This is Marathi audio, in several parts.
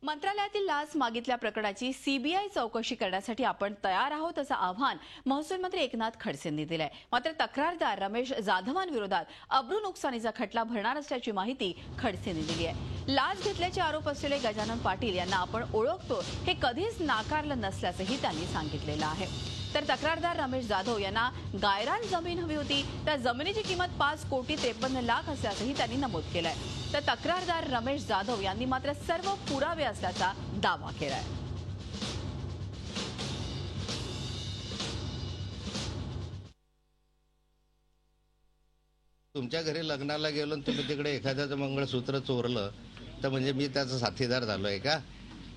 मंत्रालयातील लाच मागितल्या प्रकरणाची सीबीआय चौकशी करण्यासाठी आपण तयार आहोत असं आव्हान महसूल मंत्री एकनाथ खडसेंनी दिलंय। मात्र तक्रारदार रमेश जाधवांविरोधात अब्रू नुकसानीचा खटला भरणार असल्याची माहिती खडसेंनी दिली आहे। लाच घेतल्याचे आरोप असलेले गजानन पाटील यांना आपण ओळखतो हे कधीच नाकारलं नसल्याचंही त्यांनी सांगितलेलं आहे। तर तक्रारदार रमेश जाधव यांना गायरान जमीन हवी होती, त्या जमिनीची किंमत 5,53,00,000 असल्याचंही त्यांनी नमूद केलंय। तर तक्रारदार रमेश जाधव यांनी मात्र सर्व पुरावे असल्याचा दावा केलाय। तुमच्या घरी लग्नाला गेलो तुम्ही तिकडे एखाद्याचं मंगळसूत्र चोरलं तर म्हणजे मी त्याचा साथीदार झालोय का?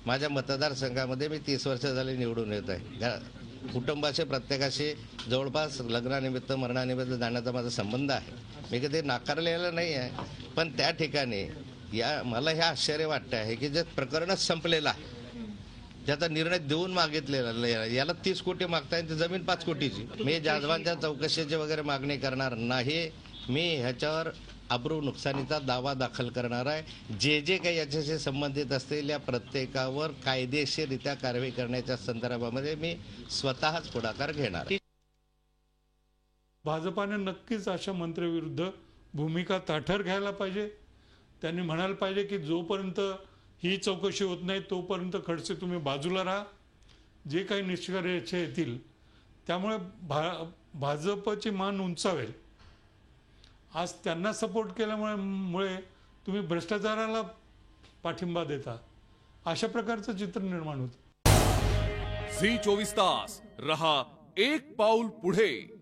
माझ्या मतदारसंघामध्ये मी 30 वर्ष झाले निवडून येत आहे। कुटुंबाचे प्रत्येकाशी जवळपास लग्नानिमित्त मरणानिमित्त जाण्याचा माझा संबंध आहे। मी कधी नाकारलेला नाही आहे, पण त्या ठिकाणी मला हे आश्चर्य वाटतं आहे की जे प्रकरणच संपलेलं आहे, ज्याचा निर्णय देऊन मागितलेला याला 30 कोटी मागताय, जमीन 5 कोटीची। मी जाधवांच्या चौकशीची वगैरे मागणी करणार नाही। मी ह्याच्यावर अब्रू नुकसानीचा दावा दाखल करणार आहे। जे काही याच्याशी संबंधित असतील या प्रत्येकावर कायदेशीररित्या कारवाई करण्याच्या संदर्भामध्ये मी स्वतःच पुढाकार घेणार। भाजपाने नक्कीच अशा मंत्र्याविरुद्ध भूमिका ताठर घ्यायला पाहिजे। त्यांनी म्हणायला पाहिजे की जोपर्यंत ही चौकशी होत नाही तोपर्यंत खडसे तुम्ही बाजूला राहा, जे काही निष्कर्ष येतील त्यामुळे भाजपची मान उंचावेल। आज त्यांना सपोर्ट केल्यामुळे तुम्ही भ्रष्टाचाराला पाठिंबा देता, अशा प्रकारचं चित्र निर्माण होतं। झी 24 तास रहा एक पाऊल पुढे।